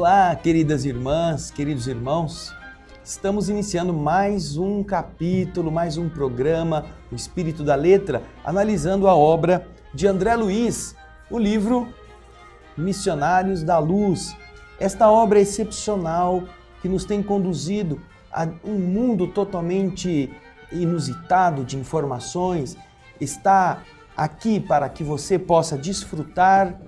Olá, queridas irmãs, queridos irmãos. Estamos iniciando mais um capítulo, mais um programa, O Espírito da Letra, analisando a obra de André Luiz, o livro Missionários da Luz. Esta obra é excepcional que nos tem conduzido a um mundo totalmente inusitado de informações. Está aqui para que você possa desfrutar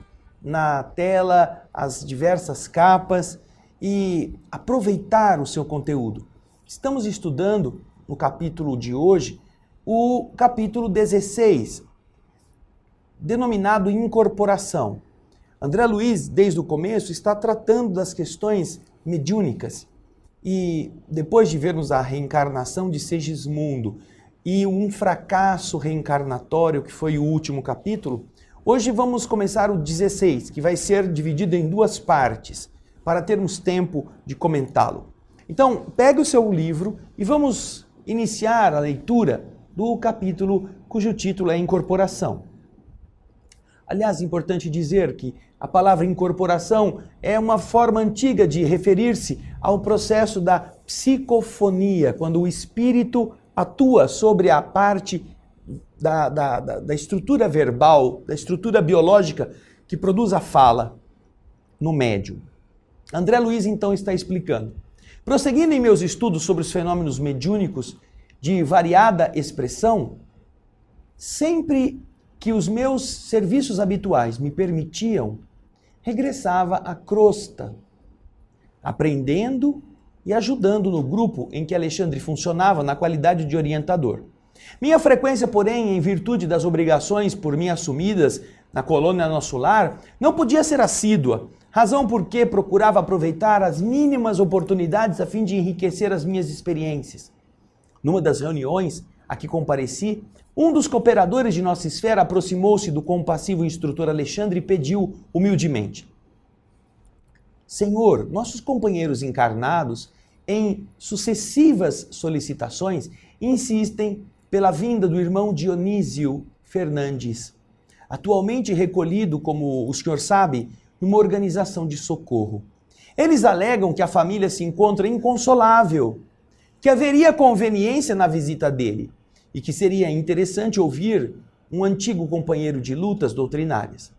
na tela as diversas capas e aproveitar o seu conteúdo. Estamos estudando no capítulo de hoje o capítulo 16, denominado Incorporação. André Luiz, desde o começo, está tratando das questões mediúnicas. E depois de vermos a reencarnação de Segismundo e um fracasso reencarnatório, que foi o último capítulo, hoje vamos começar o 16, que vai ser dividido em duas partes, para termos tempo de comentá-lo. Então, pegue o seu livro e vamos iniciar a leitura do capítulo cujo título é Incorporação. Aliás, é importante dizer que a palavra incorporação é uma forma antiga de referir-se ao processo da psicofonia, quando o espírito atua sobre a parte da estrutura verbal, da estrutura biológica que produz a fala no médium. André Luiz então está explicando. Prosseguindo em meus estudos sobre os fenômenos mediúnicos de variada expressão, sempre que os meus serviços habituais me permitiam, regressava à crosta, aprendendo e ajudando no grupo em que Alexandre funcionava na qualidade de orientador. Minha frequência, porém, em virtude das obrigações por mim assumidas na colônia Nosso Lar, não podia ser assídua, razão porque procurava aproveitar as mínimas oportunidades a fim de enriquecer as minhas experiências. Numa das reuniões a que compareci, um dos cooperadores de nossa esfera aproximou-se do compassivo instrutor Alexandre e pediu humildemente: Senhor, nossos companheiros encarnados, em sucessivas solicitações, insistem pela vinda do irmão Dionísio Fernandes, atualmente recolhido, como o senhor sabe, numa organização de socorro. Eles alegam que a família se encontra inconsolável, que haveria conveniência na visita dele e que seria interessante ouvir um antigo companheiro de lutas doutrinárias.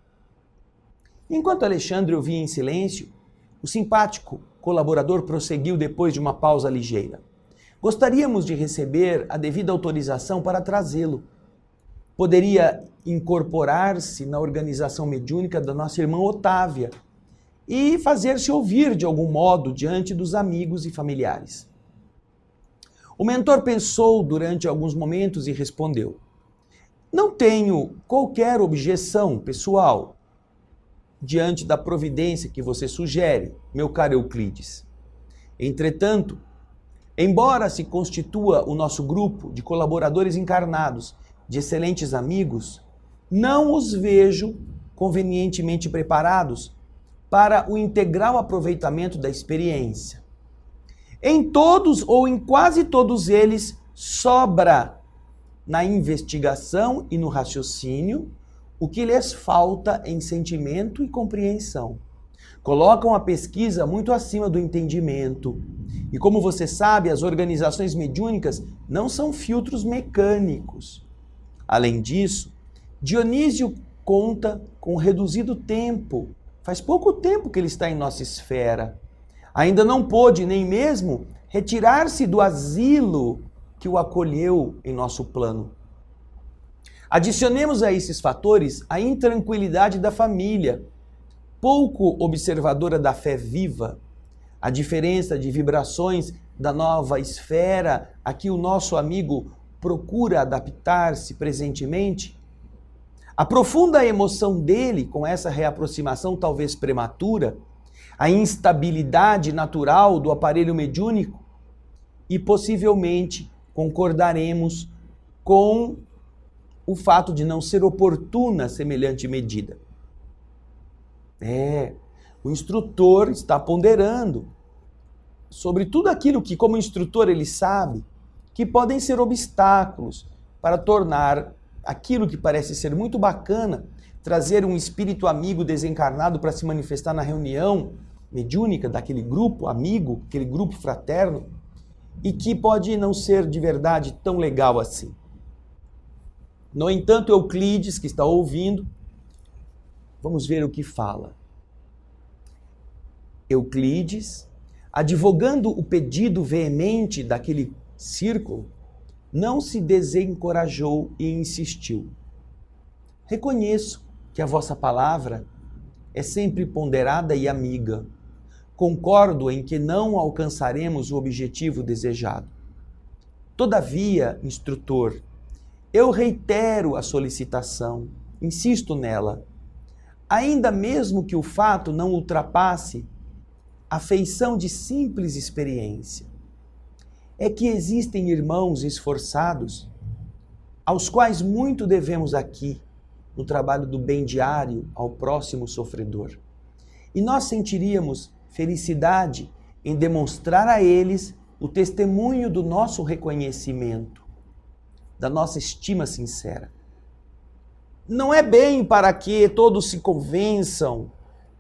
Enquanto Alexandre ouvia em silêncio, o simpático colaborador prosseguiu depois de uma pausa ligeira. Gostaríamos de receber a devida autorização para trazê-lo. Poderia incorporar-se na organização mediúnica da nossa irmã Otávia e fazer-se ouvir de algum modo diante dos amigos e familiares. O mentor pensou durante alguns momentos e respondeu: Não tenho qualquer objeção pessoal diante da providência que você sugere, meu caro Euclides. Entretanto, embora se constitua o nosso grupo de colaboradores encarnados, de excelentes amigos, não os vejo convenientemente preparados para o integral aproveitamento da experiência. Em todos ou em quase todos eles, sobra na investigação e no raciocínio o que lhes falta em sentimento e compreensão. Colocam a pesquisa muito acima do entendimento. E como você sabe, as organizações mediúnicas não são filtros mecânicos. Além disso, Dionísio conta com reduzido tempo. Faz pouco tempo que ele está em nossa esfera. Ainda não pôde nem mesmo retirar-se do asilo que o acolheu em nosso plano. Adicionemos a esses fatores a intranquilidade da família, pouco observadora da fé viva, a diferença de vibrações da nova esfera a que o nosso amigo procura adaptar-se presentemente, a profunda emoção dele com essa reaproximação talvez prematura, a instabilidade natural do aparelho mediúnico e possivelmente concordaremos com o fato de não ser oportuna semelhante medida. O instrutor está ponderando sobre tudo aquilo que, como instrutor, ele sabe que podem ser obstáculos para tornar aquilo que parece ser muito bacana, trazer um espírito amigo desencarnado para se manifestar na reunião, mediúnica daquele grupo amigo, aquele grupo fraterno, e que pode não ser de verdade tão legal assim. No entanto, Euclides, que está ouvindo, vamos ver o que fala. Euclides, advogando o pedido veemente daquele círculo, não se desencorajou e insistiu. Reconheço que a vossa palavra é sempre ponderada e amiga. Concordo em que não alcançaremos o objetivo desejado. Todavia, instrutor, eu reitero a solicitação, insisto nela. Ainda mesmo que o fato não ultrapasse a feição de simples experiência, é que existem irmãos esforçados, aos quais muito devemos aqui, no trabalho do bem diário ao próximo sofredor. E nós sentiríamos felicidade em demonstrar a eles o testemunho do nosso reconhecimento, da nossa estima sincera. Não é bem para que todos se convençam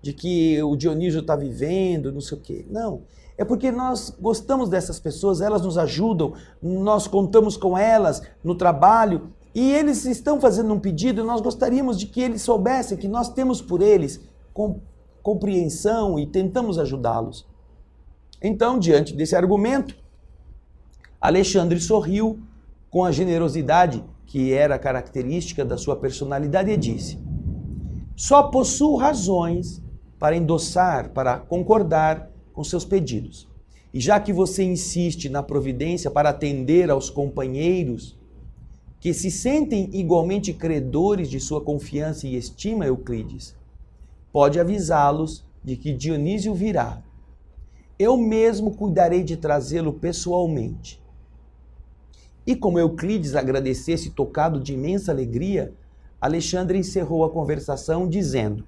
de que o Dionísio está vivendo, não sei o quê. Não. É porque nós gostamos dessas pessoas, elas nos ajudam, nós contamos com elas no trabalho e eles estão fazendo um pedido e nós gostaríamos de que eles soubessem que nós temos por eles compreensão e tentamos ajudá-los. Então, diante desse argumento, Alexandre sorriu com a generosidade que era característica da sua personalidade e disse: só possuo razões para endossar, para concordar com seus pedidos. E já que você insiste na providência para atender aos companheiros que se sentem igualmente credores de sua confiança e estima, Euclides, pode avisá-los de que Dionísio virá. Eu mesmo cuidarei de trazê-lo pessoalmente. E como Euclides agradecesse tocado de imensa alegria, Alexandre encerrou a conversação dizendo: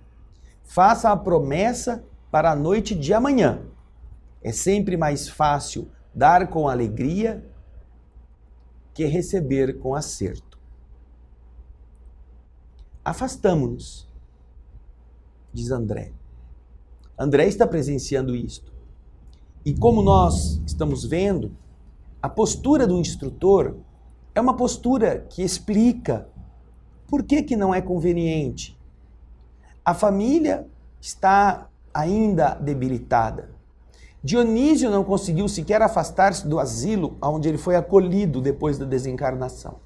faça a promessa para a noite de amanhã. É sempre mais fácil dar com alegria que receber com acerto. Afastamo-nos, diz André. André está presenciando isto. E como nós estamos vendo, a postura do instrutor é uma postura que explica por que não é conveniente. A família está ainda debilitada. Dionísio não conseguiu sequer afastar-se do asilo onde ele foi acolhido depois da desencarnação.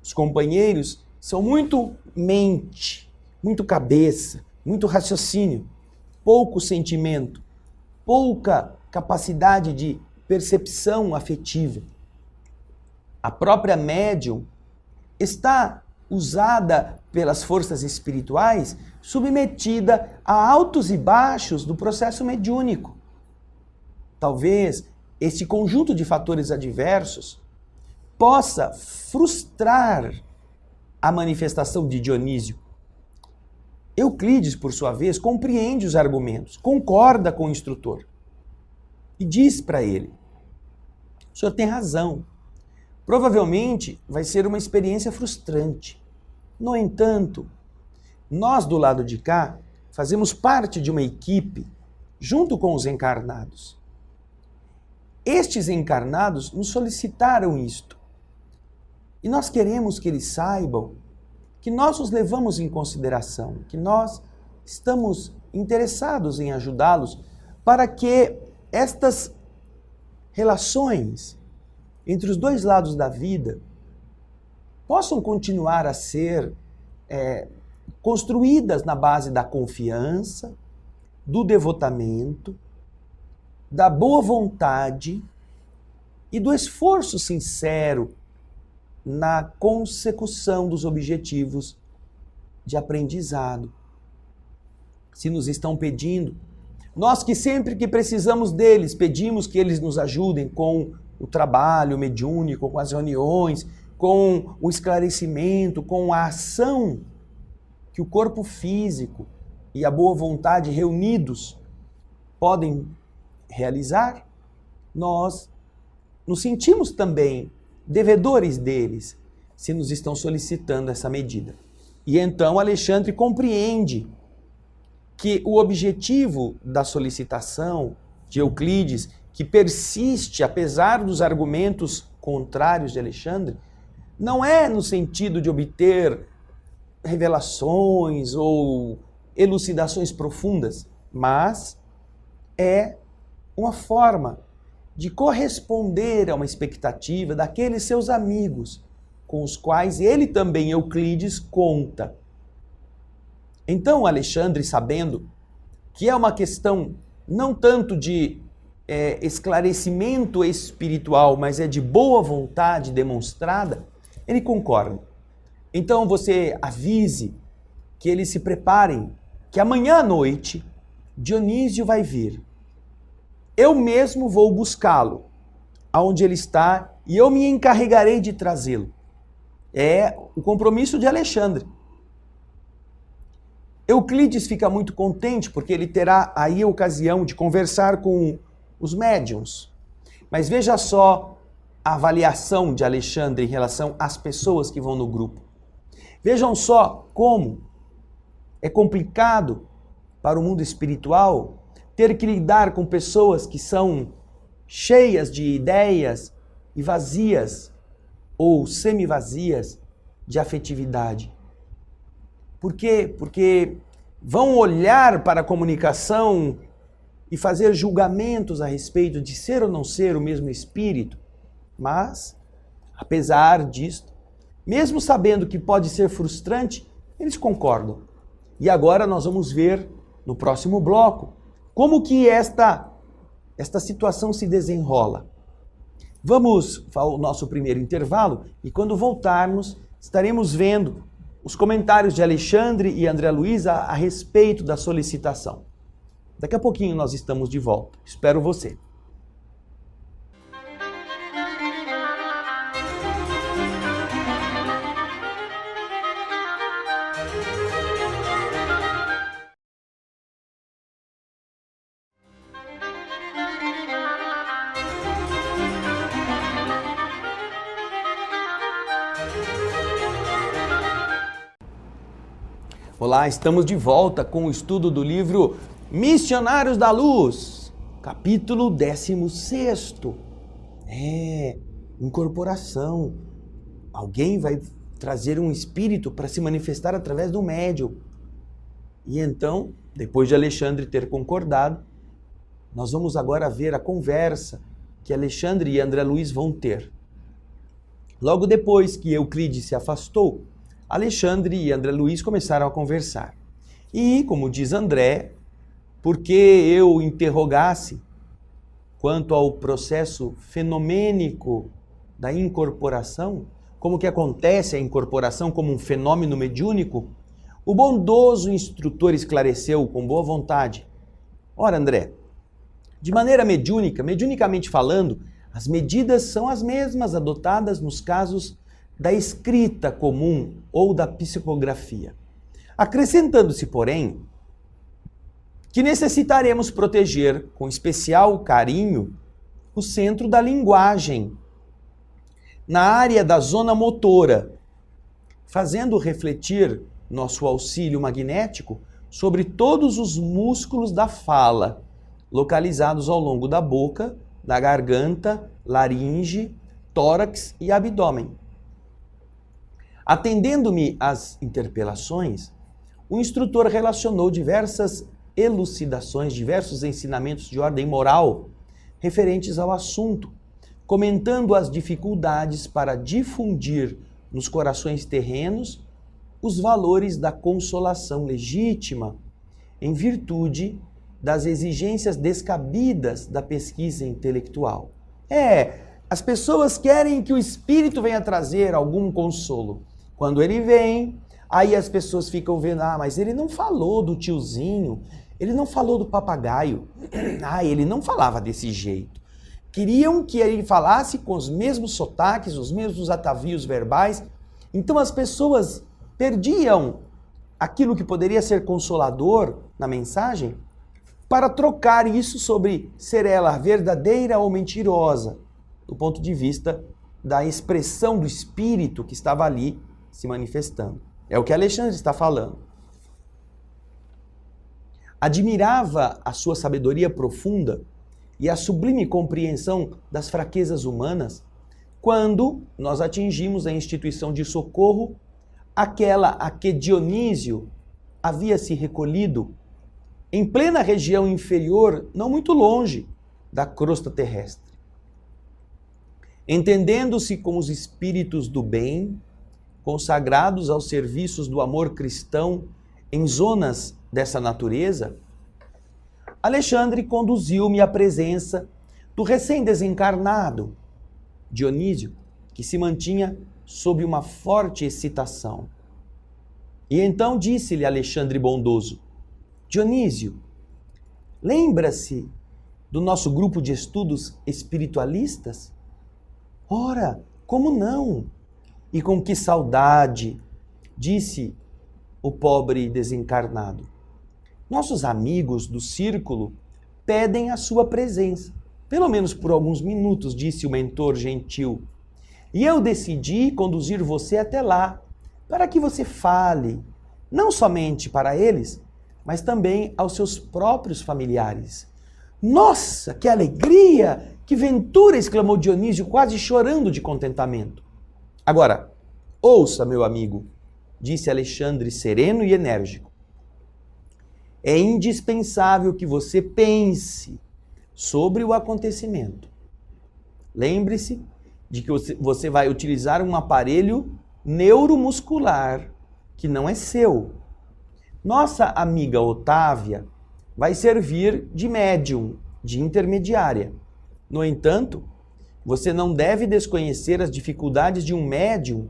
Os companheiros são muito mente, muito cabeça, muito raciocínio, pouco sentimento, pouca capacidade de percepção afetiva. A própria médium está usada pelas forças espirituais, submetida a altos e baixos do processo mediúnico. Talvez esse conjunto de fatores adversos possa frustrar a manifestação de Dionísio. Euclides, por sua vez, compreende os argumentos, concorda com o instrutor e diz para ele: o senhor tem razão. Provavelmente vai ser uma experiência frustrante. No entanto, nós do lado de cá fazemos parte de uma equipe junto com os encarnados. Estes encarnados nos solicitaram isto. E nós queremos que eles saibam que nós os levamos em consideração, que nós estamos interessados em ajudá-los para que estas relações entre os dois lados da vida possam continuar a ser construídas na base da confiança, do devotamento, da boa vontade e do esforço sincero na consecução dos objetivos de aprendizado. Se nos estão pedindo, nós que sempre que precisamos deles, pedimos que eles nos ajudem com o trabalho mediúnico, com as reuniões, com o esclarecimento, com a ação que o corpo físico e a boa vontade reunidos podem realizar, nós nos sentimos também devedores deles, se nos estão solicitando essa medida. E então Alexandre compreende que o objetivo da solicitação de Euclides, que persiste apesar dos argumentos contrários de Alexandre, não é no sentido de obter revelações ou elucidações profundas, mas é uma forma de corresponder a uma expectativa daqueles seus amigos com os quais ele também, Euclides, conta. Então, Alexandre, sabendo que é uma questão não tanto de esclarecimento espiritual, mas é de boa vontade demonstrada, ele concorda. Então você avise que eles se preparem, que amanhã à noite Dionísio vai vir. Eu mesmo vou buscá-lo, aonde ele está, e eu me encarregarei de trazê-lo. É o compromisso de Alexandre. Euclides fica muito contente porque ele terá aí a ocasião de conversar com os médiuns. Mas veja só a avaliação de Alexandre em relação às pessoas que vão no grupo. Vejam só como é complicado para o mundo espiritual ter que lidar com pessoas que são cheias de ideias e vazias ou semi-vazias de afetividade. Por quê? Porque vão olhar para a comunicação e fazer julgamentos a respeito de ser ou não ser o mesmo espírito. Mas, apesar disto, mesmo sabendo que pode ser frustrante, eles concordam. E agora nós vamos ver no próximo bloco como que esta situação se desenrola. Vamos ao nosso primeiro intervalo e quando voltarmos estaremos vendo os comentários de Alexandre e André Luiz a respeito da solicitação. Daqui a pouquinho nós estamos de volta. Espero você. Olá, estamos de volta com o estudo do livro Missionários da Luz, capítulo 16º. Incorporação. Alguém vai trazer um espírito para se manifestar através do médium. E então, depois de Alexandre ter concordado, nós vamos agora ver a conversa que Alexandre e André Luiz vão ter. Logo depois que Euclides se afastou, Alexandre e André Luiz começaram a conversar. E, como diz André, porque eu interrogasse quanto ao processo fenomênico da incorporação, como que acontece a incorporação como um fenômeno mediúnico, o bondoso instrutor esclareceu com boa vontade. Ora, André, de maneira mediunicamente falando, as medidas são as mesmas adotadas nos casos da escrita comum ou da psicografia. Acrescentando-se, porém, que necessitaremos proteger com especial carinho o centro da linguagem, na área da zona motora, fazendo refletir nosso auxílio magnético sobre todos os músculos da fala, localizados ao longo da boca, da garganta, laringe, tórax e abdômen. Atendendo-me às interpelações, o instrutor relacionou diversas elucidações, diversos ensinamentos de ordem moral referentes ao assunto, comentando as dificuldades para difundir nos corações terrenos os valores da consolação legítima, em virtude das exigências descabidas da pesquisa intelectual. As pessoas querem que o espírito venha trazer algum consolo. Quando ele vem, aí as pessoas ficam vendo, mas ele não falou do tiozinho, ele não falou do papagaio, ele não falava desse jeito. Queriam que ele falasse com os mesmos sotaques, os mesmos atavios verbais. Então as pessoas perdiam aquilo que poderia ser consolador na mensagem para trocar isso sobre ser ela verdadeira ou mentirosa, do ponto de vista da expressão do espírito que estava ali se manifestando. É o que Alexandre está falando. admirava a sua sabedoria profunda e a sublime compreensão das fraquezas humanas quando nós atingimos a instituição de socorro, aquela a que Dionísio havia se recolhido em plena região inferior, não muito longe da crosta terrestre. Entendendo-se com os espíritos do bem, consagrados aos serviços do amor cristão em zonas dessa natureza, Alexandre conduziu-me à presença do recém-desencarnado Dionísio, que se mantinha sob uma forte excitação. E então disse-lhe Alexandre bondoso: Dionísio, lembra-se do nosso grupo de estudos espiritualistas? Ora, como não? E com que saudade, disse o pobre desencarnado. Nossos amigos do círculo pedem a sua presença, pelo menos por alguns minutos, disse o mentor gentil. E eu decidi conduzir você até lá, para que você fale, não somente para eles, mas também aos seus próprios familiares. Nossa, que alegria! Que ventura! Exclamou Dionísio, quase chorando de contentamento. Agora, ouça, meu amigo, disse Alexandre sereno e enérgico. É indispensável que você pense sobre o acontecimento. Lembre-se de que você vai utilizar um aparelho neuromuscular que não é seu. Nossa amiga Otávia vai servir de médium, de intermediária. No entanto, você não deve desconhecer as dificuldades de um médium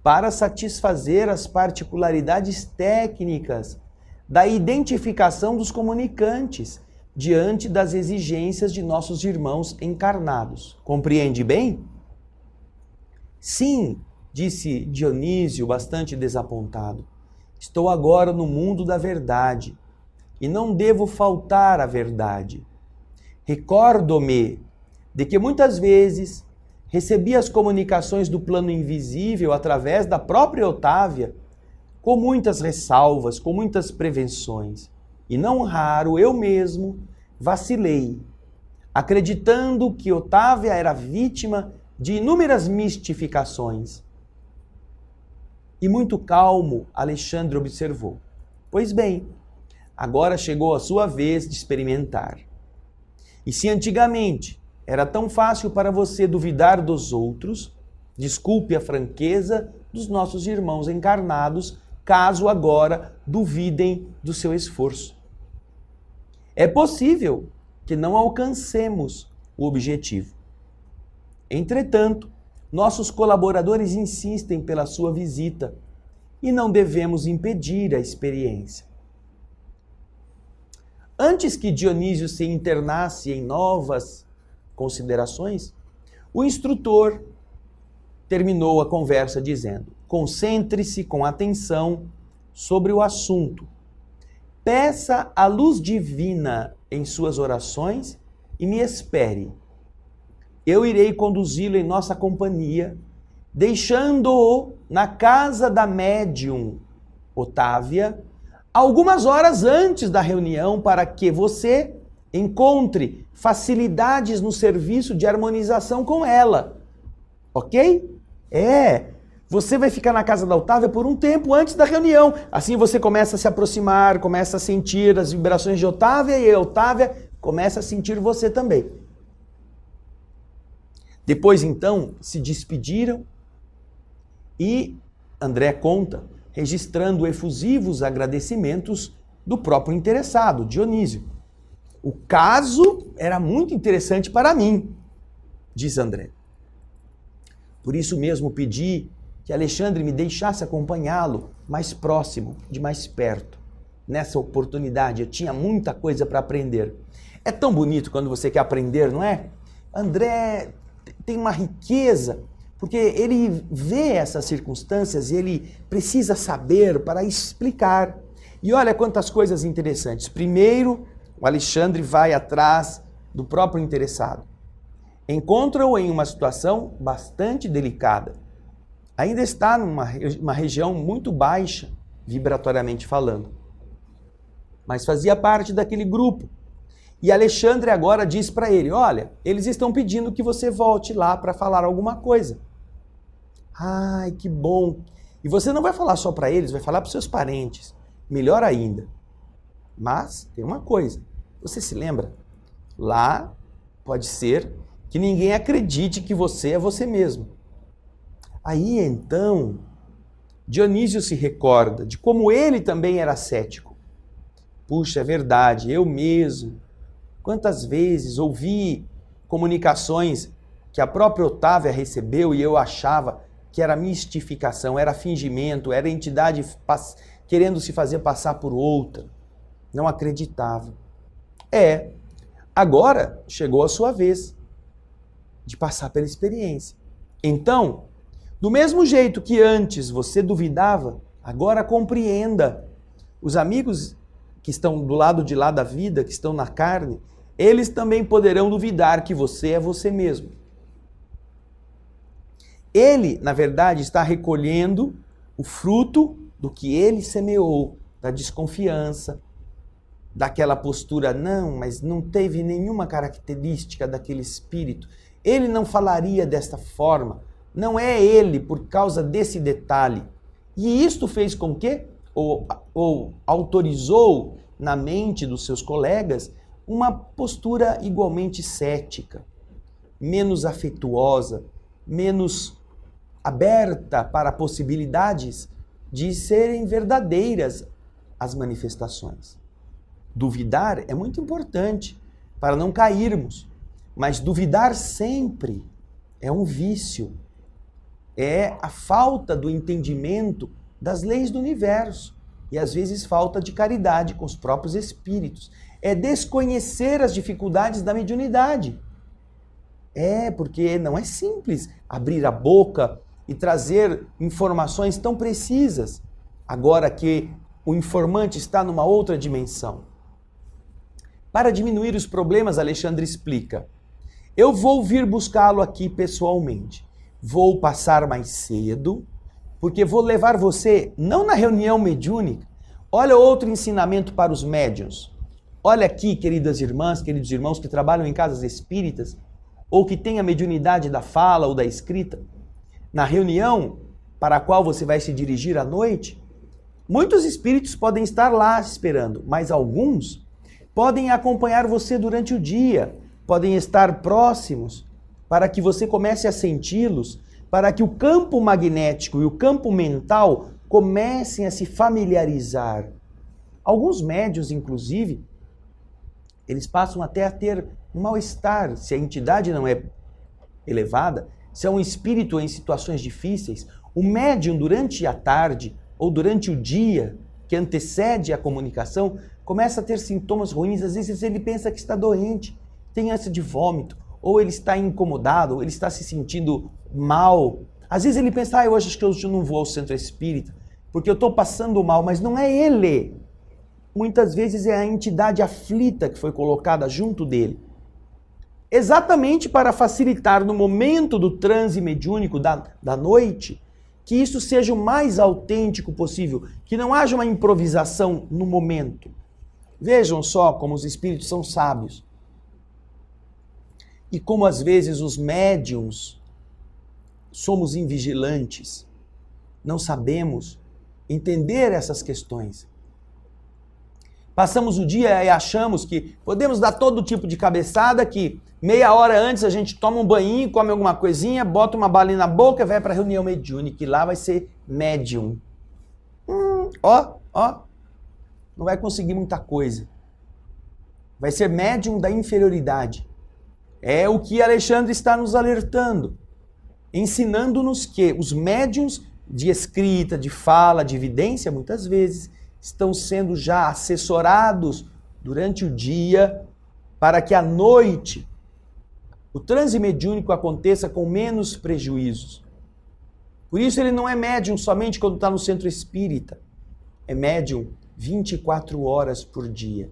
para satisfazer as particularidades técnicas da identificação dos comunicantes diante das exigências de nossos irmãos encarnados. Compreende bem? Sim, disse Dionísio, bastante desapontado. Estou agora no mundo da verdade e não devo faltar à verdade. Recordo-me de que muitas vezes recebi as comunicações do plano invisível através da própria Otávia, com muitas ressalvas, com muitas prevenções. E não raro eu mesmo vacilei, acreditando que Otávia era vítima de inúmeras mistificações. E muito calmo, Alexandre observou: pois bem, agora chegou a sua vez de experimentar. E se antigamente era tão fácil para você duvidar dos outros, desculpe a franqueza dos nossos irmãos encarnados, caso agora duvidem do seu esforço. É possível que não alcancemos o objetivo. Entretanto, nossos colaboradores insistem pela sua visita e não devemos impedir a experiência. Antes que Dionísio se internasse em novas considerações, o instrutor terminou a conversa dizendo: concentre-se com atenção sobre o assunto. Peça a luz divina em suas orações e me espere. Eu irei conduzi-lo em nossa companhia, deixando-o na casa da médium Otávia, algumas horas antes da reunião, para que você encontre facilidades no serviço de harmonização com ela. Ok? Você vai ficar na casa da Otávia por um tempo antes da reunião. Assim você começa a se aproximar, começa a sentir as vibrações de Otávia e a Otávia começa a sentir você também. Depois, então, se despediram e André conta, registrando efusivos agradecimentos do próprio interessado, Dionísio. O caso era muito interessante para mim, diz André. Por isso mesmo pedi que Alexandre me deixasse acompanhá-lo mais próximo, de mais perto. Nessa oportunidade eu tinha muita coisa para aprender. É tão bonito quando você quer aprender, não é? André tem uma riqueza, porque ele vê essas circunstâncias e ele precisa saber para explicar. E olha quantas coisas interessantes. Primeiro, o Alexandre vai atrás do próprio interessado. Encontra-o em uma situação bastante delicada. Ainda está numa região muito baixa, vibratoriamente falando. mas fazia parte daquele grupo. E Alexandre agora diz para ele, olha, eles estão pedindo que você volte lá para falar alguma coisa. Ai, que bom. E você não vai falar só para eles, vai falar para os seus parentes. Melhor ainda. Mas tem uma coisa, você se lembra? Lá pode ser que ninguém acredite que você é você mesmo. Aí então, Dionísio se recorda de como ele também era cético. Puxa, é verdade, eu mesmo. Quantas vezes ouvi comunicações que a própria Otávia recebeu e eu achava que era mistificação, era fingimento, era entidade querendo se fazer passar por outra. Não acreditava. Agora chegou a sua vez de passar pela experiência. Então, do mesmo jeito que antes você duvidava, agora compreenda. Os amigos que estão do lado de lá da vida, que estão na carne, eles também poderão duvidar que você é você mesmo. Ele, na verdade, está recolhendo o fruto do que ele semeou, da desconfiança, daquela postura, não, mas não teve nenhuma característica daquele espírito. Ele não falaria desta forma. Não é ele por causa desse detalhe. E isto fez com que, ou autorizou na mente dos seus colegas, uma postura igualmente cética, menos afetuosa, menos aberta para possibilidades de serem verdadeiras as manifestações. Duvidar é muito importante para não cairmos, mas duvidar sempre é um vício, é a falta do entendimento das leis do universo e às vezes falta de caridade com os próprios espíritos. É desconhecer as dificuldades da mediunidade. Porque não é simples abrir a boca e trazer informações tão precisas, agora que o informante está numa outra dimensão. Para diminuir os problemas, Alexandre explica, eu vou vir buscá-lo aqui pessoalmente. Vou passar mais cedo, porque vou levar você, não na reunião mediúnica. Olha outro ensinamento para os médiuns. Olha aqui, queridas irmãs, queridos irmãos que trabalham em casas espíritas, ou que têm a mediunidade da fala ou da escrita. Na reunião para a qual você vai se dirigir à noite, muitos espíritos podem estar lá esperando, mas alguns podem acompanhar você durante o dia, podem estar próximos, para que você comece a senti-los, para que o campo magnético e o campo mental comecem a se familiarizar. Alguns médiuns, inclusive, eles passam até a ter um mal-estar, se a entidade não é elevada, se é um espírito em situações difíceis, o médium durante a tarde ou durante o dia que antecede a comunicação, começa a ter sintomas ruins, às vezes ele pensa que está doente, tem ânsia de vômito, ou ele está incomodado, ou ele está se sentindo mal. Às vezes ele pensa, eu acho que hoje eu não vou ao centro espírita, porque eu estou passando mal, mas não é ele. Muitas vezes é a entidade aflita que foi colocada junto dele. Exatamente para facilitar no momento do transe mediúnico da noite, que isso seja o mais autêntico possível, que não haja uma improvisação no momento. Vejam só como os espíritos são sábios. E como às vezes os médiuns somos invigilantes, não sabemos entender essas questões. Passamos o dia e achamos que podemos dar todo tipo de cabeçada, que meia hora antes a gente toma um banho, come alguma coisinha, bota uma balinha na boca e vai para a reunião mediúnica, e lá vai ser médium. Não vai conseguir muita coisa. Vai ser médium da inferioridade. É o que Alexandre está nos alertando, ensinando-nos que os médiuns de escrita, de fala, de evidência, muitas vezes, estão sendo já assessorados durante o dia para que à noite o transe mediúnico aconteça com menos prejuízos. Por isso ele não é médium somente quando está no centro espírita, é médium 24 horas por dia.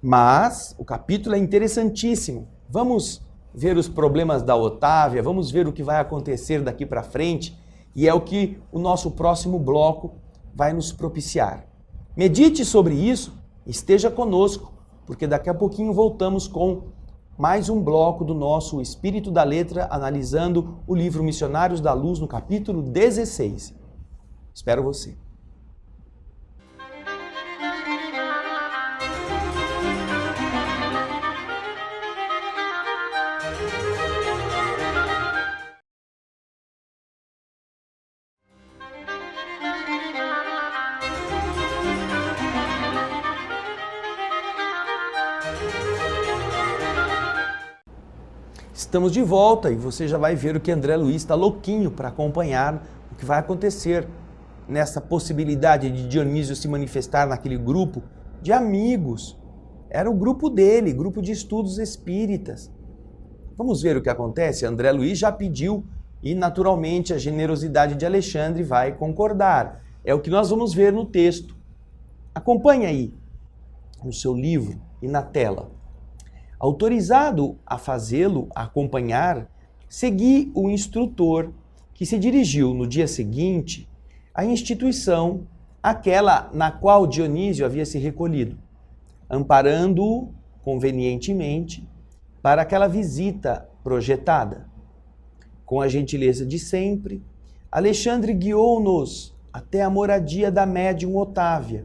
Mas o capítulo é interessantíssimo. Vamos ver os problemas da Otávia, vamos ver o que vai acontecer daqui para frente, e é o que o nosso próximo bloco vai nos propiciar. Medite sobre isso Esteja conosco, porque daqui a pouquinho voltamos com mais um bloco do nosso Espírito da Letra, analisando o livro Missionários da Luz, no capítulo 16. Espero você. Estamos de volta e você já vai ver o que André Luiz está louquinho para acompanhar o que vai acontecer nessa possibilidade de Dionísio se manifestar naquele grupo de amigos. Era o grupo dele, grupo de estudos espíritas. Vamos ver o que acontece? André Luiz já pediu e naturalmente a generosidade de Alexandre vai concordar. É o que nós vamos ver no texto. Acompanhe aí no seu livro e na tela. Autorizado a fazê-lo acompanhar, segui o instrutor que se dirigiu no dia seguinte à instituição, aquela na qual Dionísio havia se recolhido, amparando-o convenientemente para aquela visita projetada. Com a gentileza de sempre, Alexandre guiou-nos até a moradia da médium Otávia,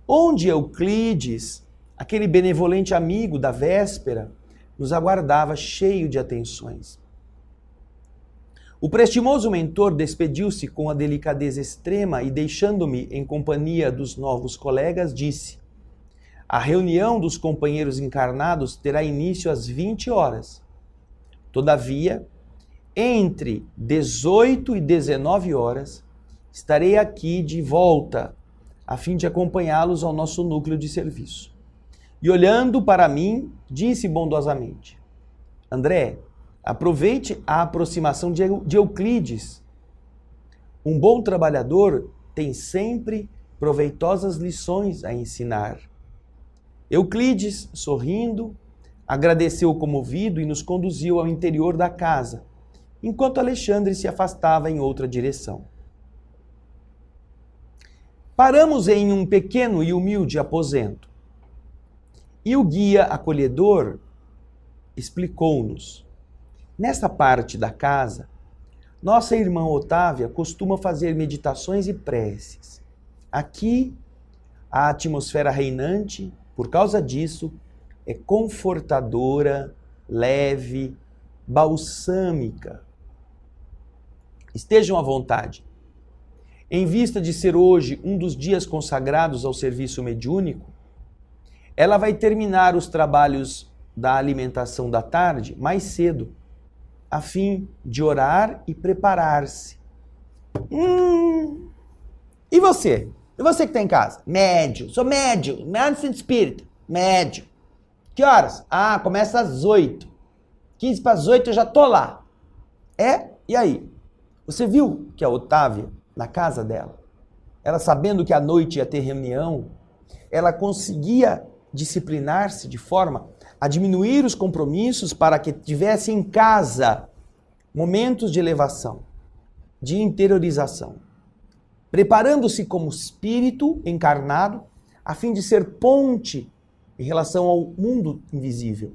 onde Euclides, aquele benevolente amigo da véspera, nos aguardava cheio de atenções. O prestimoso mentor despediu-se com a delicadeza extrema e, deixando-me em companhia dos novos colegas, disse: a reunião dos companheiros encarnados terá início às 20 horas. Todavia, entre 18 e 19 horas, estarei aqui de volta, a fim de acompanhá-los ao nosso núcleo de serviço. E olhando para mim, disse bondosamente: André, aproveite a aproximação de Euclides. Um bom trabalhador tem sempre proveitosas lições a ensinar. Euclides, sorrindo, agradeceu comovido e nos conduziu ao interior da casa, enquanto Alexandre se afastava em outra direção. Paramos em um pequeno e humilde aposento. E o guia acolhedor explicou-nos: nesta parte da casa, nossa irmã Otávia costuma fazer meditações e preces. Aqui, a atmosfera reinante, por causa disso, é confortadora, leve, balsâmica. Estejam à vontade. Em vista de ser hoje um dos dias consagrados ao serviço mediúnico, ela vai terminar os trabalhos da alimentação da tarde mais cedo, a fim de orar e preparar-se. E você? E você que está em casa? Médio. Sou médio. Médio espírita. Médio. Que horas? Ah, começa às 8. 15 para as 8 eu já tô lá. É? E aí? Você viu que a Otávia, na casa dela, ela sabendo que à noite ia ter reunião, ela conseguia disciplinar-se de forma a diminuir os compromissos para que tivesse em casa momentos de elevação, de interiorização, preparando-se como espírito encarnado a fim de ser ponte em relação ao mundo invisível.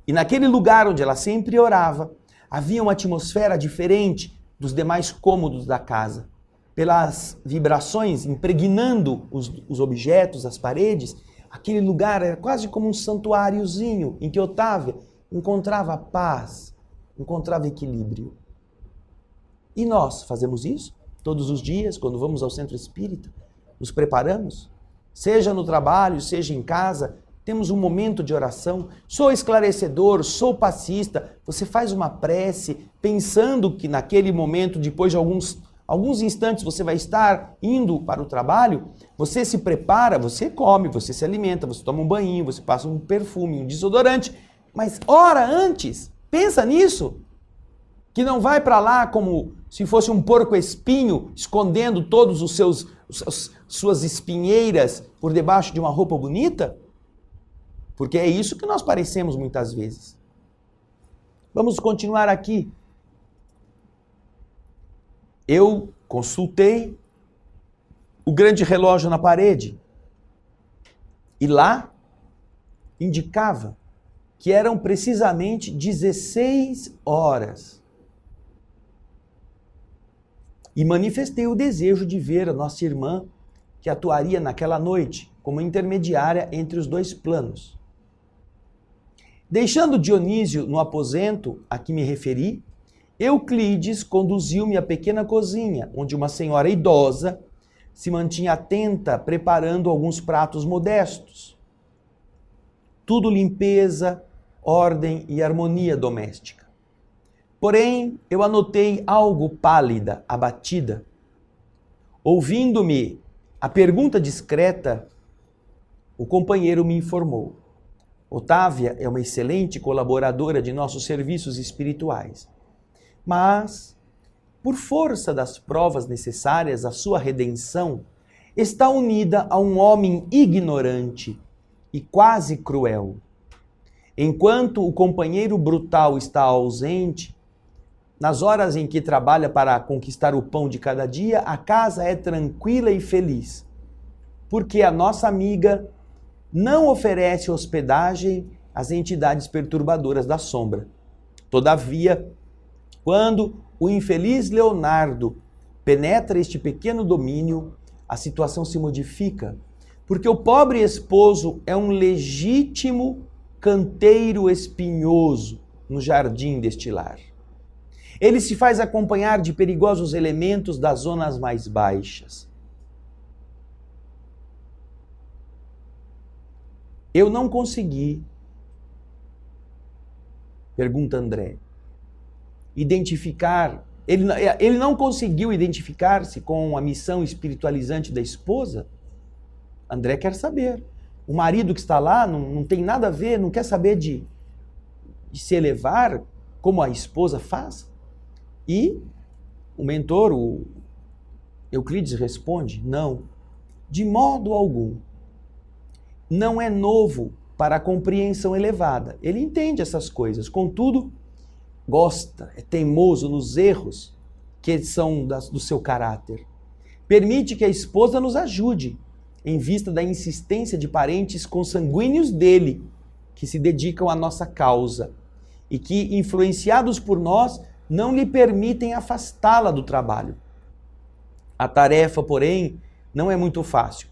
E naquele lugar onde ela sempre orava, havia uma atmosfera diferente dos demais cômodos da casa. Pelas vibrações impregnando os objetos, as paredes, aquele lugar era quase como um santuáriozinho em que Otávia encontrava paz, encontrava equilíbrio. E nós fazemos isso todos os dias, quando vamos ao centro espírita, nos preparamos, seja no trabalho, seja em casa, temos um momento de oração. Sou esclarecedor, sou passista. Você faz uma prece pensando que naquele momento, depois de alguns instantes, você vai estar indo para o trabalho, você se prepara, você come, você se alimenta, você toma um banho, você passa um perfume, um desodorante, mas hora antes, pensa nisso, que não vai para lá como se fosse um porco-espinho escondendo todos suas espinheiras por debaixo de uma roupa bonita, porque é isso que nós parecemos muitas vezes. Vamos continuar aqui. Eu consultei o grande relógio na parede. E lá indicava que eram precisamente 16 horas. E manifestei o desejo de ver a nossa irmã, que atuaria naquela noite como intermediária entre os dois planos. Deixando Dionísio no aposento a que me referi, Euclides conduziu-me à pequena cozinha, onde uma senhora idosa se mantinha atenta, preparando alguns pratos modestos. Tudo limpeza, ordem e harmonia doméstica. Porém, eu a notei algo pálida, abatida. Ouvindo-me a pergunta discreta, o companheiro me informou: Otávia é uma excelente colaboradora de nossos serviços espirituais, mas, por força das provas necessárias à sua redenção, está unida a um homem ignorante e quase cruel. Enquanto o companheiro brutal está ausente, nas horas em que trabalha para conquistar o pão de cada dia, a casa é tranquila e feliz, porque a nossa amiga não oferece hospedagem às entidades perturbadoras da sombra. Todavia, quando o infeliz Leonardo penetra este pequeno domínio, a situação se modifica, porque o pobre esposo é um legítimo canteiro espinhoso no jardim deste lar. Ele se faz acompanhar de perigosos elementos das zonas mais baixas. Eu não consegui, pergunta André, identificar, ele não conseguiu identificar-se com a missão espiritualizante da esposa? André quer saber. O marido que está lá não tem nada a ver, não quer saber de se elevar como a esposa faz? E o mentor, o Euclides, responde: não, de modo algum. Não é novo para a compreensão elevada. Ele entende essas coisas, contudo, gosta, é teimoso nos erros que são do seu caráter. Permite que a esposa nos ajude, em vista da insistência de parentes consanguíneos dele, que se dedicam à nossa causa e que, influenciados por nós, não lhe permitem afastá-la do trabalho. A tarefa, porém, não é muito fácil,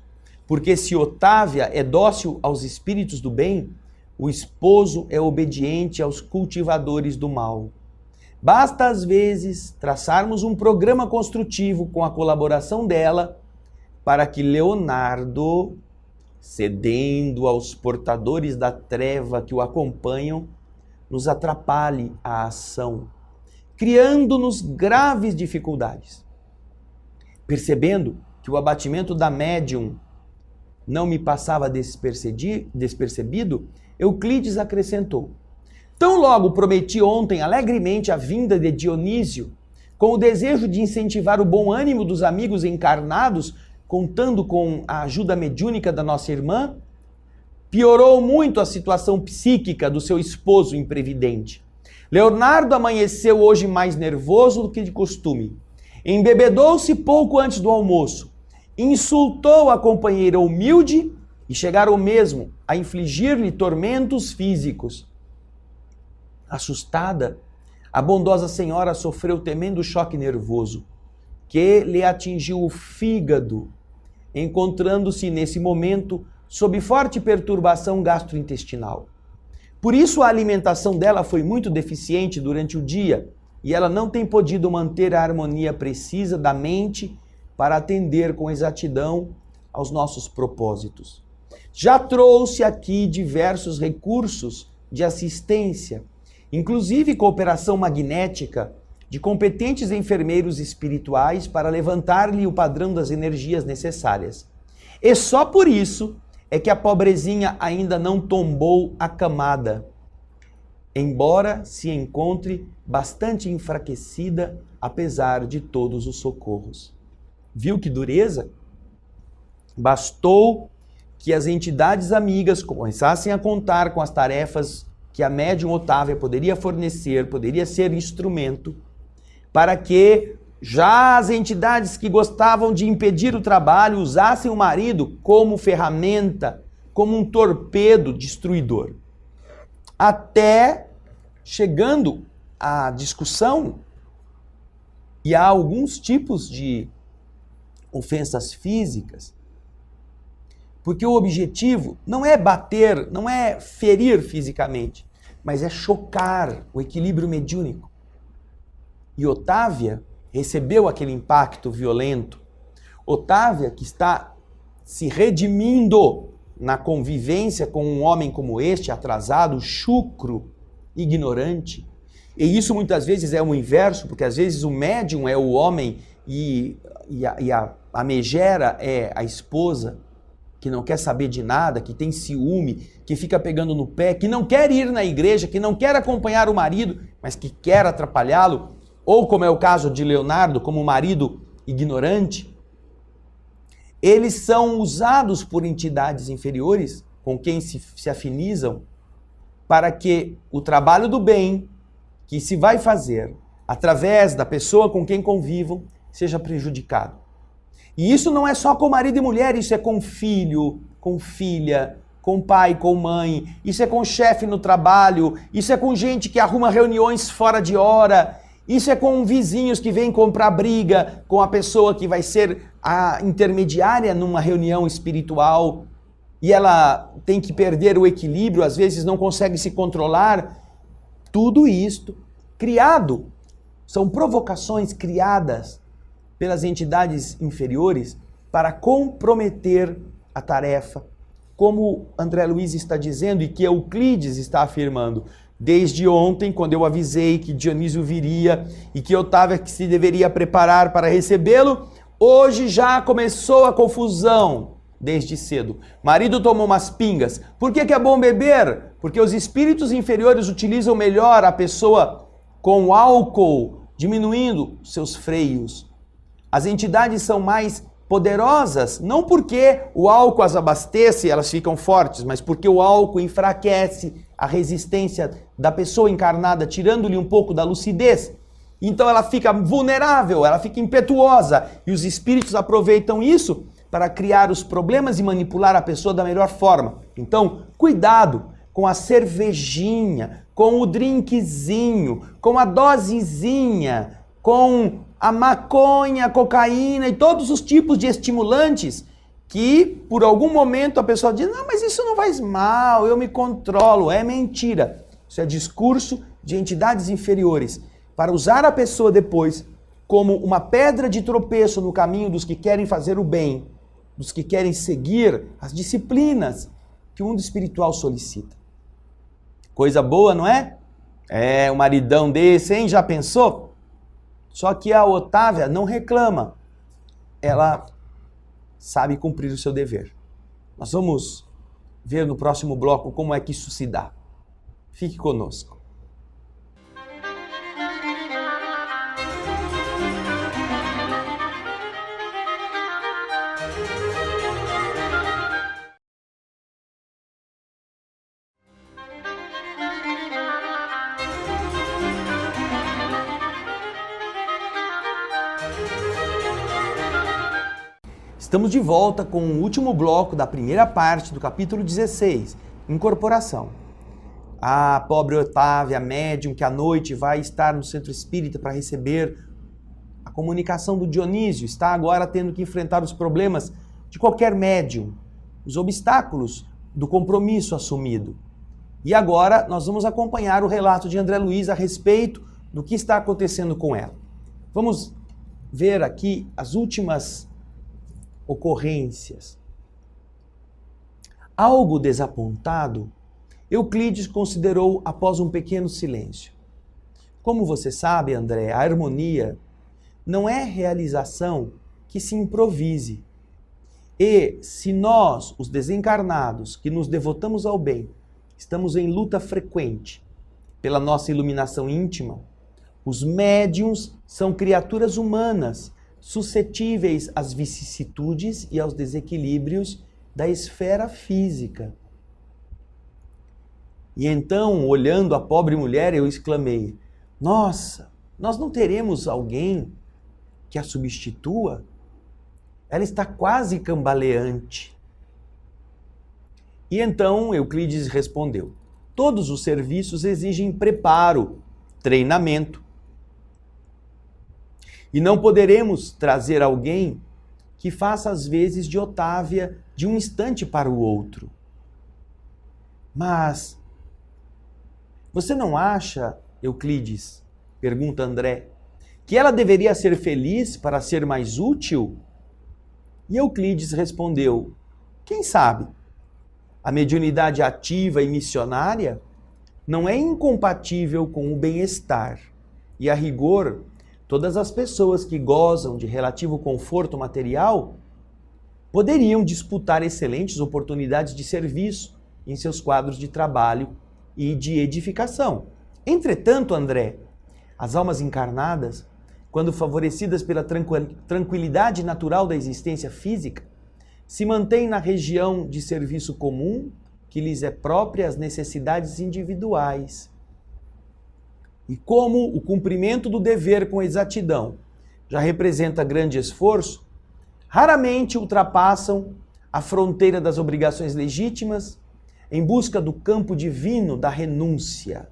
porque se Otávia é dócil aos espíritos do bem, o esposo é obediente aos cultivadores do mal. Basta, às vezes, traçarmos um programa construtivo com a colaboração dela para que Leonardo, cedendo aos portadores da treva que o acompanham, nos atrapalhe a ação, criando-nos graves dificuldades. Percebendo que o abatimento da médium não me passava despercebido, Euclides acrescentou: tão logo prometi ontem alegremente a vinda de Dionísio, com o desejo de incentivar o bom ânimo dos amigos encarnados, contando com a ajuda mediúnica da nossa irmã, piorou muito a situação psíquica do seu esposo imprevidente. Leonardo amanheceu hoje mais nervoso do que de costume. Embebedou-se pouco antes do almoço, insultou a companheira humilde e chegaram mesmo a infligir-lhe tormentos físicos. Assustada, a bondosa senhora sofreu tremendo choque nervoso, que lhe atingiu o fígado, encontrando-se nesse momento sob forte perturbação gastrointestinal. Por isso a alimentação dela foi muito deficiente durante o dia e ela não tem podido manter a harmonia precisa da mente para atender com exatidão aos nossos propósitos. Já trouxe aqui diversos recursos de assistência, inclusive cooperação magnética de competentes enfermeiros espirituais para levantar-lhe o padrão das energias necessárias. E só por isso é que a pobrezinha ainda não tombou acamada, embora se encontre bastante enfraquecida, apesar de todos os socorros. Viu que dureza? Bastou que as entidades amigas começassem a contar com as tarefas que a médium Otávia poderia fornecer, poderia ser instrumento, para que já as entidades que gostavam de impedir o trabalho usassem o marido como ferramenta, como um torpedo destruidor. Até chegando à discussão, e há alguns tipos de ofensas físicas, porque o objetivo não é bater, não é ferir fisicamente, mas é chocar o equilíbrio mediúnico. E Otávia recebeu aquele impacto violento. Otávia, que está se redimindo na convivência com um homem como este, atrasado, chucro, ignorante. E isso muitas vezes é o inverso, porque às vezes o médium é o homem e a megera é a esposa, que não quer saber de nada, que tem ciúme, que fica pegando no pé, que não quer ir na igreja, que não quer acompanhar o marido, mas que quer atrapalhá-lo, ou como é o caso de Leonardo, como marido ignorante. Eles são usados por entidades inferiores, com quem se afinizam, para que o trabalho do bem, que se vai fazer através da pessoa com quem convivam, seja prejudicado. E isso não é só com marido e mulher, isso é com filho, com filha, com pai, com mãe, isso é com chefe no trabalho, isso é com gente que arruma reuniões fora de hora, isso é com vizinhos que vêm comprar briga com a pessoa que vai ser a intermediária numa reunião espiritual e ela tem que perder o equilíbrio, às vezes não consegue se controlar. Tudo isto criado, são provocações criadas pelas entidades inferiores para comprometer a tarefa, como André Luiz está dizendo e que Euclides está afirmando. Desde ontem, quando eu avisei que Dionísio viria e que Otávia que se deveria preparar para recebê-lo, hoje já começou a confusão desde cedo. Marido tomou umas pingas. Por que é bom beber? Porque os espíritos inferiores utilizam melhor a pessoa com álcool, diminuindo seus freios. As entidades são mais poderosas, não porque o álcool as abastece e elas ficam fortes, mas porque o álcool enfraquece a resistência da pessoa encarnada, tirando-lhe um pouco da lucidez. Então ela fica vulnerável, ela fica impetuosa, e os espíritos aproveitam isso para criar os problemas e manipular a pessoa da melhor forma. Então, cuidado com a cervejinha, com o drinkzinho, com a dosezinha, com a maconha, a cocaína e todos os tipos de estimulantes que, por algum momento, a pessoa diz, não, mas isso não faz mal, eu me controlo. É mentira. Isso é discurso de entidades inferiores para usar a pessoa depois como uma pedra de tropeço no caminho dos que querem fazer o bem, dos que querem seguir as disciplinas que o mundo espiritual solicita. Coisa boa, não é? É, um maridão desse, hein? Já pensou? Só que a Otávia não reclama. Ela sabe cumprir o seu dever. Nós vamos ver no próximo bloco como é que isso se dá. Fique conosco. Estamos de volta com o último bloco da primeira parte do capítulo 16, Incorporação. A pobre Otávia, médium, que à noite vai estar no centro espírita para receber a comunicação do Dionísio, está agora tendo que enfrentar os problemas de qualquer médium, os obstáculos do compromisso assumido. E agora nós vamos acompanhar o relato de André Luiz a respeito do que está acontecendo com ela. Vamos ver aqui as últimas ocorrências. Algo desapontado, Euclides considerou após um pequeno silêncio. Como você sabe, André, a harmonia não é realização que se improvise. E se nós, os desencarnados, que nos devotamos ao bem, estamos em luta frequente pela nossa iluminação íntima, os médiuns são criaturas humanas, suscetíveis às vicissitudes e aos desequilíbrios da esfera física. E então, olhando a pobre mulher, eu exclamei, nossa, nós não teremos alguém que a substitua? Ela está quase cambaleante. E então Euclides respondeu: todos os serviços exigem preparo, treinamento. E não poderemos trazer alguém que faça as vezes de Otávia de um instante para o outro. Mas você não acha, Euclides, pergunta André, que ela deveria ser feliz para ser mais útil? E Euclides respondeu: quem sabe? A mediunidade ativa e missionária não é incompatível com o bem-estar. E a rigor, todas as pessoas que gozam de relativo conforto material poderiam disputar excelentes oportunidades de serviço em seus quadros de trabalho e de edificação. Entretanto, André, as almas encarnadas, quando favorecidas pela tranquilidade natural da existência física, se mantêm na região de serviço comum que lhes é própria às necessidades individuais. E como o cumprimento do dever com exatidão já representa grande esforço, raramente ultrapassam a fronteira das obrigações legítimas em busca do campo divino da renúncia.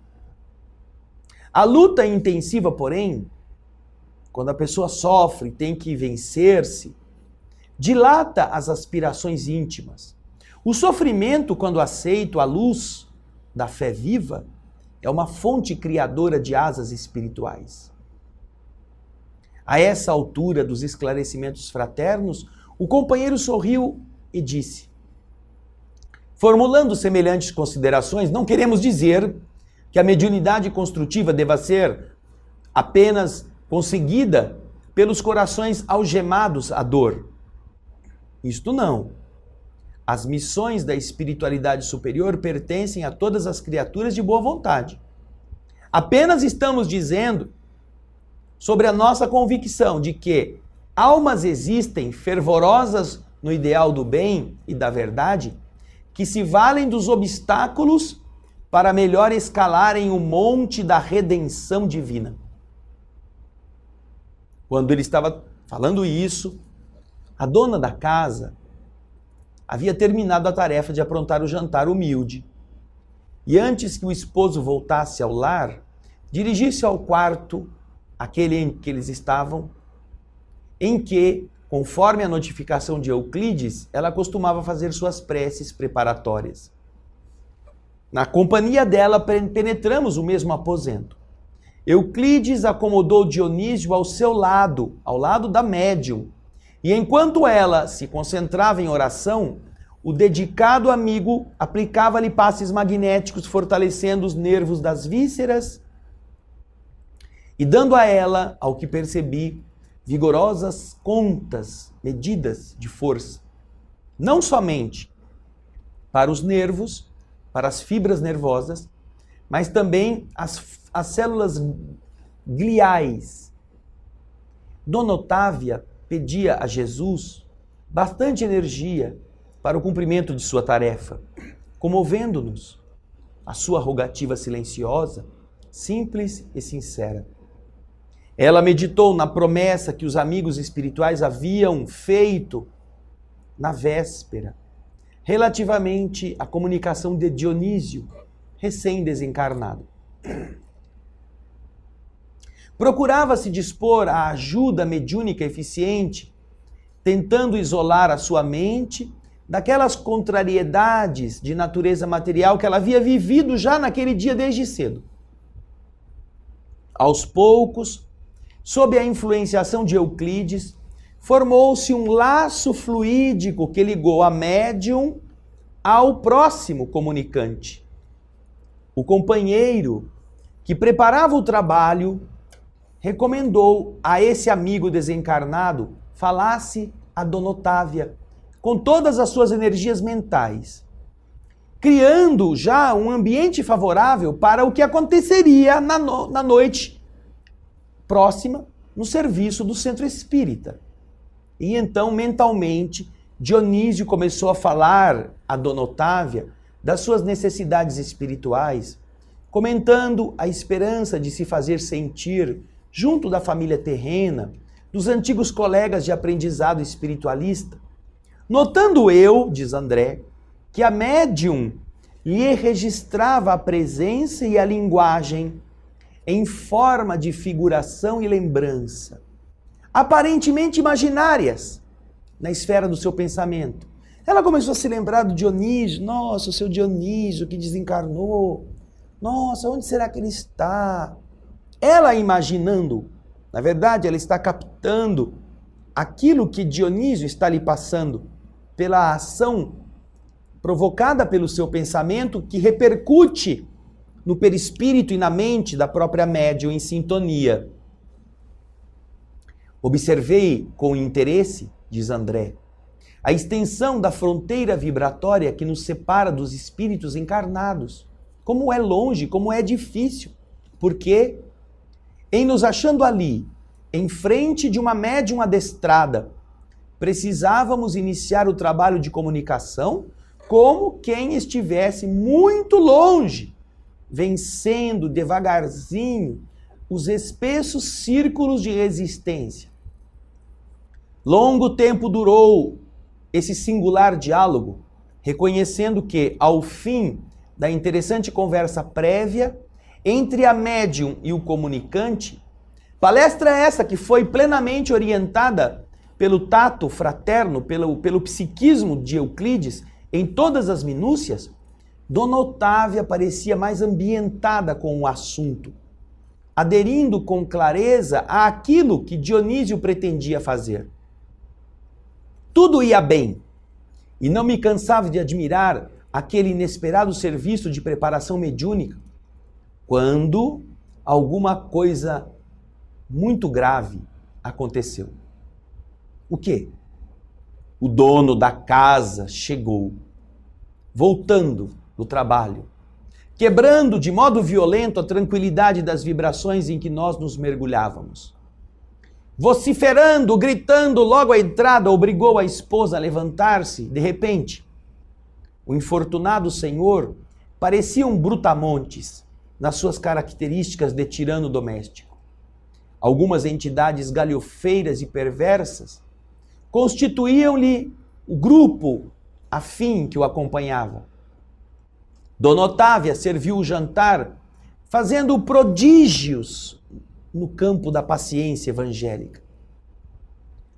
A luta intensiva, porém, quando a pessoa sofre e tem que vencer-se, dilata as aspirações íntimas. O sofrimento, quando aceito à luz da fé viva, é uma fonte criadora de asas espirituais. A essa altura dos esclarecimentos fraternos, o companheiro sorriu e disse: formulando semelhantes considerações, não queremos dizer que a mediunidade construtiva deva ser apenas conseguida pelos corações algemados à dor. Isto não. As missões da espiritualidade superior pertencem a todas as criaturas de boa vontade. Apenas estamos dizendo sobre a nossa convicção de que almas existem fervorosas no ideal do bem e da verdade, que se valem dos obstáculos para melhor escalarem o monte da redenção divina. Quando ele estava falando isso, a dona da casa havia terminado a tarefa de aprontar o jantar humilde. E antes que o esposo voltasse ao lar, dirigiu-se ao quarto, aquele em que eles estavam, em que, conforme a notificação de Euclides, ela costumava fazer suas preces preparatórias. Na companhia dela, penetramos o mesmo aposento. Euclides acomodou Dionísio ao seu lado, ao lado da médium, e enquanto ela se concentrava em oração, o dedicado amigo aplicava-lhe passes magnéticos, fortalecendo os nervos das vísceras e dando a ela, ao que percebi, vigorosas contas, medidas de força. Não somente para os nervos, para as fibras nervosas, mas também as células gliais. Dona Otávia pedia a Jesus bastante energia para o cumprimento de sua tarefa, comovendo-nos a sua rogativa silenciosa, simples e sincera. Ela meditou na promessa que os amigos espirituais haviam feito na véspera, relativamente à comunicação de Dionísio, recém-desencarnado. Procurava-se dispor à ajuda mediúnica eficiente, tentando isolar a sua mente daquelas contrariedades de natureza material que ela havia vivido já naquele dia desde cedo. Aos poucos, sob a influenciação de Euclides, formou-se um laço fluídico que ligou a médium ao próximo comunicante. O companheiro que preparava o trabalho recomendou a esse amigo desencarnado falasse a Dona Otávia com todas as suas energias mentais, criando já um ambiente favorável para o que aconteceria na noite próxima no serviço do centro espírita. E então, mentalmente, Dionísio começou a falar a Dona Otávia das suas necessidades espirituais, comentando a esperança de se fazer sentir junto da família terrena, dos antigos colegas de aprendizado espiritualista. Notando eu, diz André, que a médium lhe registrava a presença e a linguagem em forma de figuração e lembrança, aparentemente imaginárias, na esfera do seu pensamento. Ela começou a se lembrar do Dionísio. Nossa, o seu Dionísio que desencarnou. Nossa, onde será que ele está? Ela imaginando, na verdade, ela está captando aquilo que Dionísio está lhe passando pela ação provocada pelo seu pensamento, que repercute no perispírito e na mente da própria médium em sintonia. Observei com interesse, diz André, a extensão da fronteira vibratória que nos separa dos espíritos encarnados. Como é longe, como é difícil. Porque, em nos achando ali, em frente de uma médium adestrada, precisávamos iniciar o trabalho de comunicação como quem estivesse muito longe, vencendo devagarzinho os espessos círculos de resistência. Longo tempo durou esse singular diálogo, reconhecendo que, ao fim da interessante conversa prévia entre a médium e o comunicante, palestra essa que foi plenamente orientada pelo tato fraterno, pelo psiquismo de Euclides, em todas as minúcias, Dona Otávia parecia mais ambientada com o assunto, aderindo com clareza àquilo que Dionísio pretendia fazer. Tudo ia bem, e não me cansava de admirar aquele inesperado serviço de preparação mediúnica, quando alguma coisa muito grave aconteceu. O quê? O dono da casa chegou, voltando do trabalho, quebrando de modo violento a tranquilidade das vibrações em que nós nos mergulhávamos. Vociferando, gritando logo à entrada, obrigou a esposa a levantar-se. De repente, o infortunado senhor parecia um brutamontes nas suas características de tirano doméstico. Algumas entidades galhofeiras e perversas constituíam-lhe o grupo afim que o acompanhava. Dona Otávia serviu o jantar, fazendo prodígios no campo da paciência evangélica.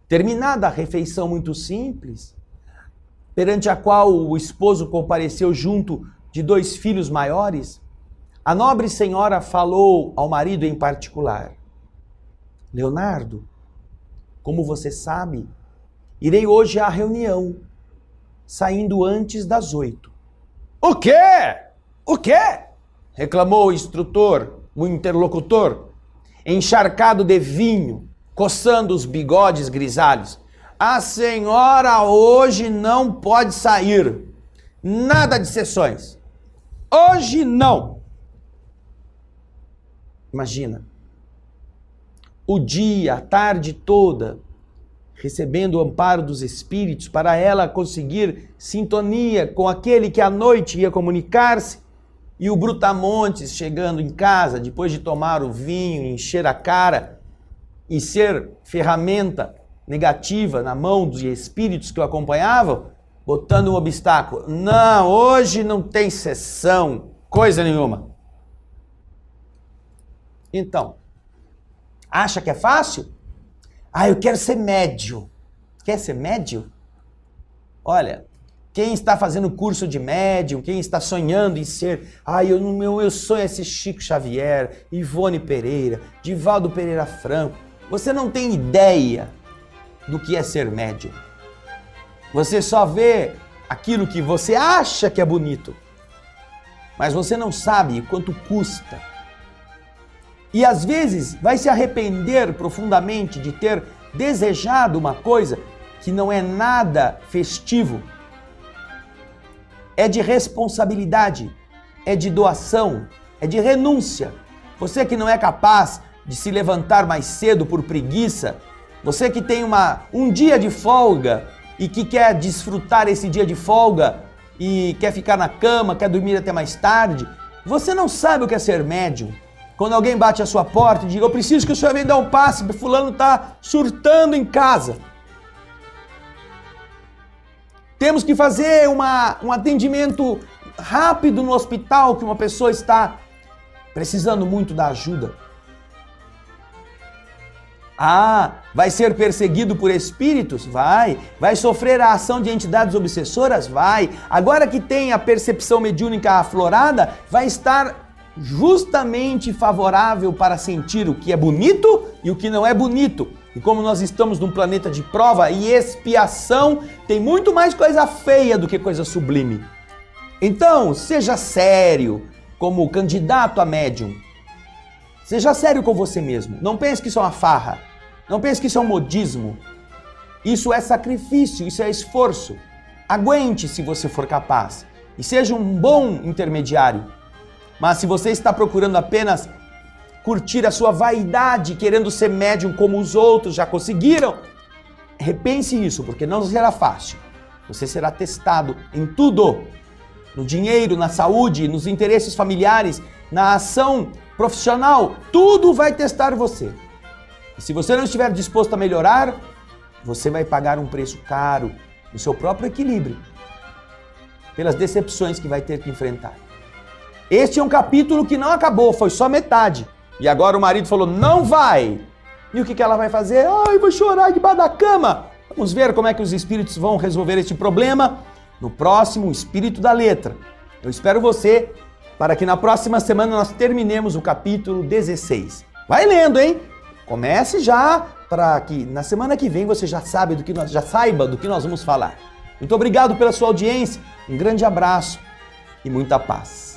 Terminada a refeição muito simples, perante a qual o esposo compareceu junto de 2 filhos maiores, a nobre senhora falou ao marido em particular: Leonardo, como você sabe, irei hoje à reunião, saindo antes das 8. O quê? O quê? Reclamou o instrutor, o interlocutor, encharcado de vinho, coçando os bigodes grisalhos. A senhora hoje não pode sair. Nada de sessões. Hoje não. Imagina. O dia, a tarde toda, recebendo o amparo dos espíritos para ela conseguir sintonia com aquele que à noite ia comunicar-se, e o brutamontes chegando em casa, depois de tomar o vinho, encher a cara e ser ferramenta negativa na mão dos espíritos que o acompanhavam, botando um obstáculo. Não, hoje não tem sessão, coisa nenhuma. Então, acha que é fácil? Eu quero ser médium. Quer ser médium? Olha, quem está fazendo curso de médium, quem está sonhando em ser... meu sonho é ser Chico Xavier, Ivone Pereira, Divaldo Pereira Franco. Você não tem ideia do que é ser médium. Você só vê aquilo que você acha que é bonito, mas você não sabe quanto custa. E às vezes vai se arrepender profundamente de ter desejado uma coisa que não é nada festivo. É de responsabilidade, é de doação, é de renúncia. Você que não é capaz de se levantar mais cedo por preguiça, você que tem um dia de folga e que quer desfrutar esse dia de folga e quer ficar na cama, quer dormir até mais tarde, você não sabe o que é ser médium. Quando alguém bate a sua porta e diz: eu preciso que o senhor venha dar um passe, fulano está surtando em casa. Temos que fazer um atendimento rápido no hospital, que uma pessoa está precisando muito da ajuda. Vai ser perseguido por espíritos? Vai. Vai sofrer a ação de entidades obsessoras? Vai. Agora que tem a percepção mediúnica aflorada, vai estar justamente favorável para sentir o que é bonito e o que não é bonito. E como nós estamos num planeta de prova e expiação, tem muito mais coisa feia do que coisa sublime. Então, seja sério como candidato a médium. Seja sério com você mesmo. Não pense que isso é uma farra. Não pense que isso é um modismo. Isso é sacrifício, isso é esforço. Aguente se você for capaz. E seja um bom intermediário. Mas se você está procurando apenas curtir a sua vaidade, querendo ser médium como os outros já conseguiram, repense isso, porque não será fácil. Você será testado em tudo. No dinheiro, na saúde, nos interesses familiares, na ação profissional. Tudo vai testar você. E se você não estiver disposto a melhorar, você vai pagar um preço caro no seu próprio equilíbrio, pelas decepções que vai ter que enfrentar. Este é um capítulo que não acabou, foi só metade. E agora o marido falou, não vai. E o que ela vai fazer? Vou chorar debaixo da cama. Vamos ver como é que os espíritos vão resolver este problema no próximo Espírito da Letra. Eu espero você para que na próxima semana nós terminemos o capítulo 16. Vai lendo, hein? Comece já para que na semana que vem você já saiba do que nós vamos falar. Muito obrigado pela sua audiência, um grande abraço e muita paz.